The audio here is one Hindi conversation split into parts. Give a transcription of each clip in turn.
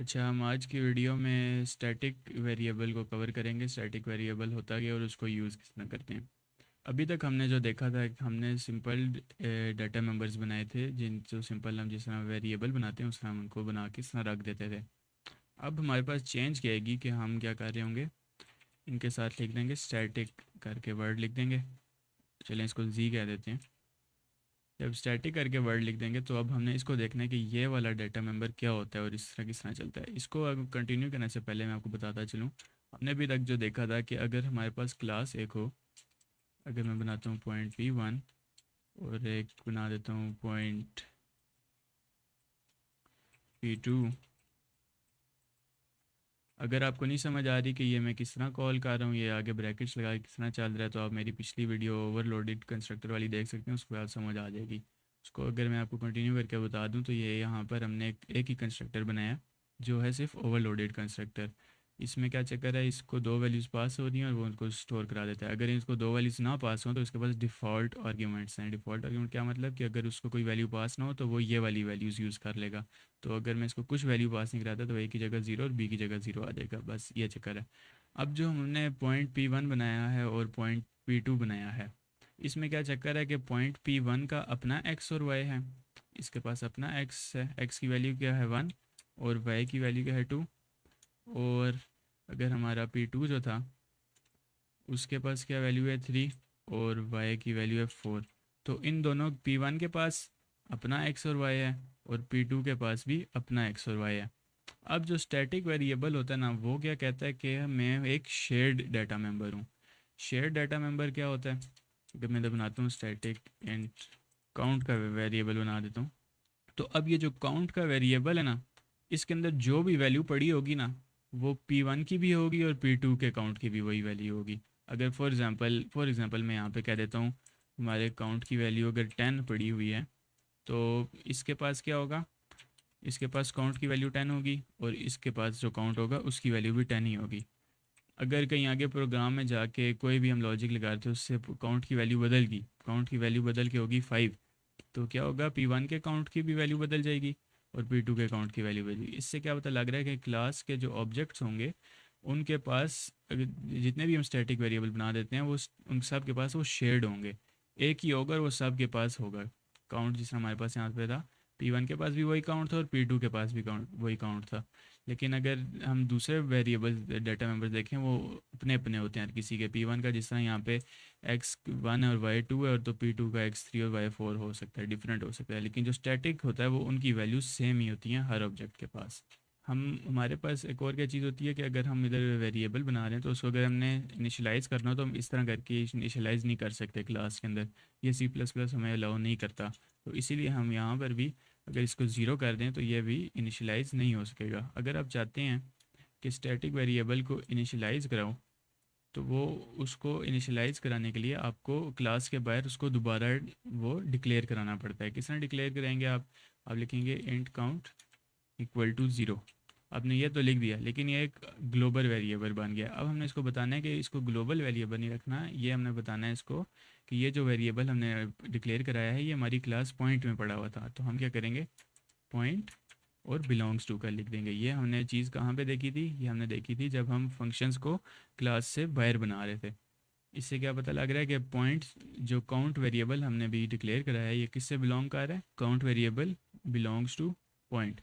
अच्छा, हम आज की वीडियो में स्टैटिक वेरिएबल को कवर करेंगे। स्टैटिक वेरिएबल होता क्या है और उसको यूज़ किस तरह करते हैं। अभी तक हमने जो देखा था कि हमने सिंपल डाटा मेंबर्स बनाए थे, जिन जो सिंपल हम जिस तरह वेरिएबल बनाते हैं उस तरह हम उनको बना के इस तरह रख देते थे। अब हमारे पास चेंज क्या आएगी कि हम क्या कर रहे होंगे, इनके साथ लिख देंगे स्टैटिक करके वर्ड लिख देंगे। चलें इसको जी कह देते हैं। जब स्टैटिक करके वर्ड लिख देंगे तो अब हमने इसको देखना है कि ये वाला डाटा मेंबर क्या होता है और इस तरह किस तरह चलता है। इसको अब कंटिन्यू करने से पहले मैं आपको बताता चलूँ, हमने अभी तक जो देखा था कि अगर हमारे पास क्लास एक हो, अगर मैं बनाता हूँ पॉइंट P1 और एक बना देता हूँ पॉइंट P2। अगर आपको नहीं समझ आ रही कि ये मैं किस तरह कॉल कर रहा हूँ, ये आगे ब्रैकेट्स लगा के किस तरह चल रहा है, तो आप मेरी पिछली वीडियो ओवरलोडेड कंस्ट्रक्टर वाली देख सकते हैं, उसके बाद समझ आ जाएगी। उसको अगर मैं आपको कंटिन्यू करके बता दूँ तो ये यहाँ पर हमने एक ही कंस्ट्रक्टर बनाया जो है सिर्फ ओवरलोडेड कंस्ट्रक्टर। इसमें क्या चक्कर है, इसको दो वैल्यूज़ पास हो रही हैं और वो उनको स्टोर करा देता है। अगर इसको दो वैल्यूज़ ना पास हो तो इसके पास डिफ़ॉल्ट आर्ग्यूमेंट्स हैं। डिफ़ॉल्ट आर्ग्यूमेंट क्या मतलब कि अगर उसको कोई वैल्यू पास ना हो तो वो ये वाली वैल्यूज़ यूज़ कर लेगा। तो अगर मैं इसको कुछ वैल्यू पास नहीं कराता तो ए की जगह ज़ीरो और बी की जगह ज़ीरो आ जाएगा, बस ये चक्कर है। अब जो हमने पॉइंट P1 बनाया है और पॉइंट P2 बनाया है, इसमें क्या चक्कर है कि पॉइंट P1 का अपना एक्स और वाई है। इसके पास अपना एक्स है, एक्स की वैल्यू क्या है 1 और वाई की वैल्यू क्या है 2। और अगर हमारा P2 जो था उसके पास क्या वैल्यू है 3 और वाई की वैल्यू है 4। तो इन दोनों P1 के पास अपना एक्स और वाई है और P2 के पास भी अपना एक्स और वाई है। अब जो स्टैटिक वेरिएबल होता है ना, वो क्या कहता है कि मैं एक शेयर्ड डाटा मेंबर हूँ। शेयर्ड डाटा मेंबर क्या होता है, अगर मैं तो बनाता हूँ स्टैटिक एंड काउंट का वेरिएबल बना देता हूँ। तो अब ये जो काउंट का वेरिएबल है ना, इसके अंदर जो भी वैल्यू पड़ी होगी ना, वो P1 की भी होगी और P2 के काउंट की भी वही वैल्यू होगी। अगर फॉर एग्ज़ाम्पल मैं यहाँ पे कह देता हूँ हमारे काउंट की वैल्यू अगर 10 पड़ी हुई है, तो इसके पास क्या होगा, इसके पास काउंट की वैल्यू 10 होगी और इसके पास जो काउंट होगा उसकी वैल्यू भी 10 ही होगी। अगर कहीं आगे प्रोग्राम में जाके कोई भी हम लॉजिक लगाते हैं उससे काउंट की वैल्यू बदल गई, काउंट की वैल्यू बदल के होगी 5, तो क्या होगा, P1 के काउंट की भी वैल्यू बदल जाएगी और P2 के काउंट की वैल्यू बदलेगी। इससे क्या पता लग रहा है कि क्लास के जो ऑब्जेक्ट्स होंगे उनके पास जितने भी हम स्टैटिक वेरिएबल बना देते हैं वो उन सब के पास वो शेयर्ड होंगे। एक ही होगा और वो सब के पास होगा। काउंट जिस हमारे पास यहाँ पे था, P1 के पास भी वही काउंट था और P2 के पास भी काउंट वही काउंट था। लेकिन अगर हम दूसरे वेरिएबल डाटा मेंबर्स देखें, वो अपने अपने होते हैं हर किसी के। P1 का जिस तरह यहाँ पे x1 और y2 है, और तो P2 का x3 और y4 हो सकता है, डिफरेंट हो सकता है। लेकिन जो स्टैटिक होता है वो उनकी वैल्यूज सेम ही होती हैं हर ऑब्जेक्ट के पास। हम हमारे पास एक और क्या चीज़ होती है कि अगर हम इधर वेरिएबल बना रहे हैं तो उसको अगर हमने इनिशियलाइज़ करना हो तो हम इस तरह करके इनिशियलाइज़ नहीं कर सकते क्लास के अंदर। ये C++ हमें अलाउ नहीं करता। तो इसीलिए हम यहाँ पर भी अगर इसको ज़ीरो कर दें तो ये भी इनिशियलाइज़ नहीं हो सकेगा। अगर आप चाहते हैं कि स्टैटिक वेरिएबल को इनिशियलाइज़ कराओ, तो वो उसको इनिशियलाइज़ कराने के लिए आपको क्लास के बाहर उसको दोबारा वो डिक्लेयर कराना पड़ता है। किस तरह डिक्लेयर करेंगे आप लिखेंगे int count equal to zero. आपने ये तो लिख दिया लेकिन ये एक ग्लोबल वेरिएबल बन गया। अब हमने इसको बताना है कि इसको ग्लोबल वेरिएबल नहीं रखना, ये हमने बताना है इसको कि ये जो वेरिएबल हमने डिक्लेयर कराया है ये हमारी क्लास पॉइंट में पड़ा हुआ था। तो हम क्या करेंगे, पॉइंट और बिलोंग्स टू का लिख देंगे। ये हमने चीज़ कहाँ पे देखी थी, ये हमने देखी थी जब हम फंक्शंस को क्लास से बाहर बना रहे थे। इससे क्या पता लग रहा है कि पॉइंट जो काउंट वेरिएबल हमने भी डिक्लेयर कराया है ये किससे बिलोंग कर रहा है, count variable belongs two point.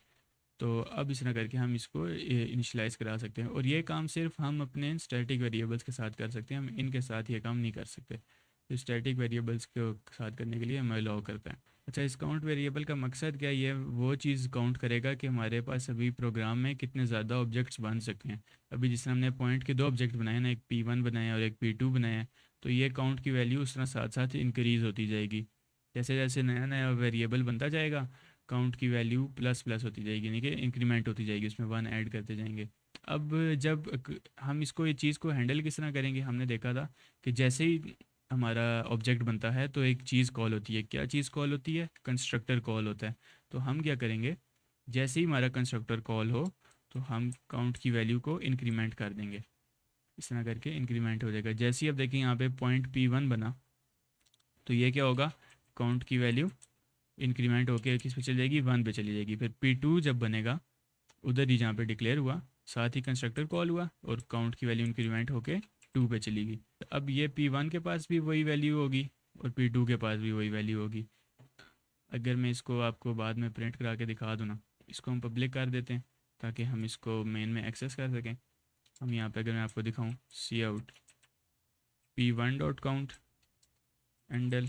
तो अब इस तरह करके हम इसको इनिशलाइज करा सकते हैं और ये काम सिर्फ हम अपने स्टैटिक वेरिएबल्स के साथ कर सकते हैं, हम इनके साथ ये काम नहीं कर सकते। तो स्टैटिक वेरिएबल्स के साथ करने के लिए हमें अलाउ करता है। अच्छा, इस काउंट वेरिएबल का मकसद क्या है, ये वो चीज़ काउंट करेगा कि हमारे पास अभी प्रोग्राम में कितने ज़्यादा ऑब्जेक्ट्स बन सकते हैं। अभी जिस तरह हमने पॉइंट के दो ऑब्जेक्ट बनाए ना, एक P1 बनाया और एक P2 बनाया, तो ये काउंट की वैल्यू उस तरह साथ साथ इंक्रीज़ होती जाएगी। जैसे जैसे नया नया वेरिएबल बनता जाएगा काउंट की वैल्यू प्लस प्लस होती जाएगी, यानी कि इंक्रीमेंट होती जाएगी, उसमें वन ऐड करते जाएंगे। अब जब हम इसको ये चीज़ को हैंडल किस तरह करेंगे, हमने देखा था कि जैसे ही हमारा ऑब्जेक्ट बनता है तो एक चीज़ कॉल होती है। क्या चीज़ कॉल होती है, कंस्ट्रक्टर कॉल होता है। तो हम क्या करेंगे, जैसे ही हमारा कंस्ट्रक्टर कॉल हो तो हम काउंट की वैल्यू को इंक्रीमेंट कर देंगे। इस तरह करके इंक्रीमेंट हो जाएगा। जैसे ही अब देखिए यहाँ पे पॉइंट P1 बना तो ये क्या होगा, काउंट की वैल्यू इंक्रीमेंट होके किस पे चली जाएगी, 1 पे चली जाएगी। फिर P2 जब बनेगा उधर ही जहाँ पे डिक्लेयर हुआ, साथ ही कंस्ट्रक्टर कॉल हुआ और काउंट की वैल्यू इंक्रीमेंट होके 2 पे चली गई। तो अब ये P1 के पास भी वही वैल्यू होगी और P2 के पास भी वही वैल्यू होगी। अगर मैं इसको आपको बाद में प्रिंट करा के दिखा दूँ ना, इसको हम पब्लिक कर देते हैं ताकि हम इसको मेन में एक्सेस कर सकें। हम यहाँ पे अगर मैं आपको दिखाऊँ, cout P1 dot count endl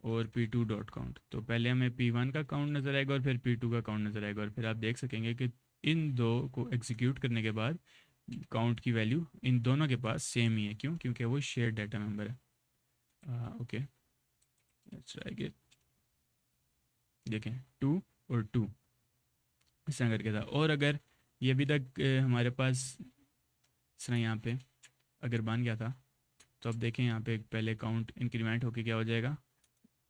और P2 डॉट काउंट, तो पहले हमें P1 का काउंट नज़र आएगा और फिर P2 का काउंट नज़र आएगा और फिर आप देख सकेंगे कि इन दो को एग्जीक्यूट करने के बाद काउंट की वैल्यू इन दोनों के पास सेम ही है। क्यों? क्योंकि वो शेयर डाटा मेंबर है। Okay, let's try it. देखें 2 और 2 इस तरह करके था। और अगर ये अभी तक हमारे पास इस तरह यहाँ पे अगर बन गया था, तो अब देखें यहाँ पे पहले काउंट इंक्रीमेंट होके क्या हो जाएगा,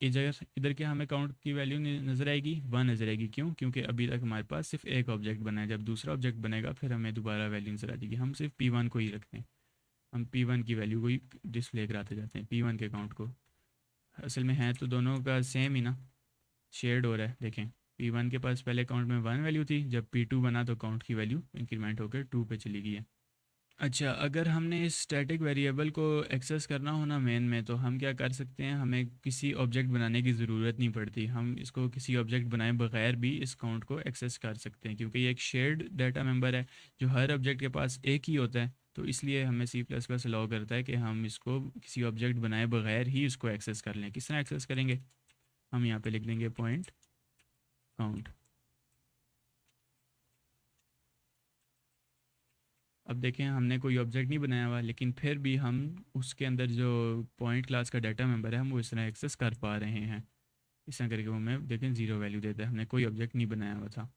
इस जगह इधर क्या हमें काउंट की वैल्यू नज़र आएगी, 1 नज़र आएगी। क्यों? क्योंकि अभी तक हमारे पास सिर्फ एक ऑब्जेक्ट बना है। जब दूसरा ऑब्जेक्ट बनेगा फिर हमें दोबारा वैल्यू नज़र आ जाएगी। हम सिर्फ P1 को ही रखते हैं, हम P1 की वैल्यू को ही डिस्प्ले कराते जाते हैं, P1 के काउंट को। असल में है तो दोनों का सेम ही ना, शेयर्ड हो रहा है। देखें P1 के पास पहले काउंट में 1 वैल्यू थी, जब P2 बना तो काउंट की वैल्यू इंक्रीमेंट होकर 2 पे चली गई है। अच्छा, अगर हमने इस स्टैटिक वेरिएबल को एक्सेस करना हो ना मेन में, तो हम क्या कर सकते हैं, हमें किसी ऑब्जेक्ट बनाने की ज़रूरत नहीं पड़ती। हम इसको किसी ऑब्जेक्ट बनाए बगैर भी इस काउंट को एक्सेस कर सकते हैं, क्योंकि ये एक शेयर्ड डाटा मेंबर है जो हर ऑब्जेक्ट के पास एक ही होता है। तो इसलिए हमें C++ अलाउ करता है कि हम इसको किसी ऑब्जेक्ट बनाए बगैर ही इसको एक्सेस कर लें। किस तरह एक्सेस करेंगे, हम यहाँ पे लिख देंगे पॉइंट काउंट। अब देखें हमने कोई ऑब्जेक्ट नहीं बनाया हुआ, लेकिन फिर भी हम उसके अंदर जो पॉइंट क्लास का डाटा मेंबर है हम वो इस तरह एक्सेस कर पा रहे हैं। इस तरह करके वो हमें देखें 0 वैल्यू देता है, हमने कोई ऑब्जेक्ट नहीं बनाया हुआ था।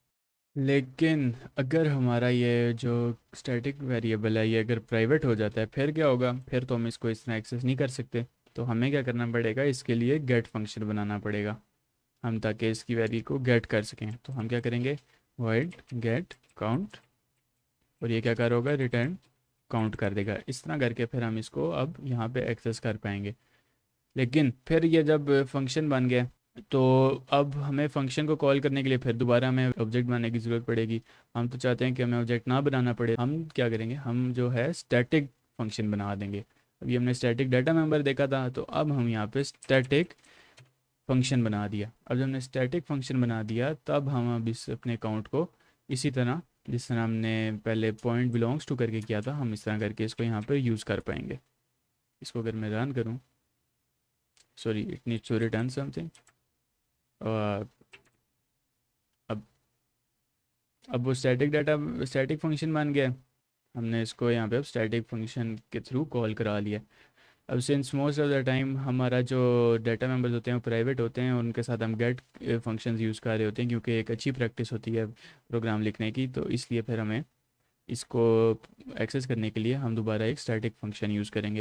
लेकिन अगर हमारा ये जो स्टैटिक वेरिएबल है ये अगर प्राइवेट हो जाता है फिर क्या होगा, फिर तो हम इसको इस तरह एक्सेस नहीं कर सकते। तो हमें क्या करना पड़ेगा, इसके लिए गेट फंक्शन बनाना पड़ेगा हम, ताकि इसकी वैल्यू को गेट कर सकें। तो हम क्या करेंगे, वॉइड गेट काउंट, और ये क्या कर होगा, रिटर्न काउंट कर देगा। इस तरह करके फिर हम इसको अब यहाँ पे एक्सेस कर पाएंगे। लेकिन फिर ये जब फंक्शन बन गया तो अब हमें फंक्शन को कॉल करने के लिए फिर दोबारा हमें ऑब्जेक्ट बनाने की ज़रूरत पड़ेगी। हम तो चाहते हैं कि हमें ऑब्जेक्ट ना बनाना पड़े। हम क्या करेंगे, हम जो है स्टैटिक फंक्शन बना देंगे। अभी हमने स्टैटिक डाटा मेंबर देखा था, तो अब हम यहाँ पे स्टैटिक फंक्शन बना दिया। अब जब हमने स्टैटिक फंक्शन बना दिया तब हम अब इस अपने अकाउंट को इसी तरह, जिस तरह हमने पहले पॉइंट बिलोंग्स टू करके किया था, हम इस तरह करके इसको यहाँ पर यूज़ कर पाएंगे। इसको अगर मैं रन करूँ, sorry it needs to return something. अब अब वो स्टैटिक फंक्शन बन गया। हमने इसको यहाँ पे अब स्टैटिक फंक्शन के थ्रू कॉल करा लिया। अब since most of the time हमारा जो डाटा मेंबर्स होते हैं वो प्राइवेट होते हैं और उनके साथ हम गेट फंक्शंस यूज़ कर रहे होते हैं, क्योंकि एक अच्छी प्रैक्टिस होती है प्रोग्राम लिखने की। तो इसलिए फिर हमें इसको एक्सेस करने के लिए हम दोबारा एक स्टैटिक फंक्शन यूज़ करेंगे।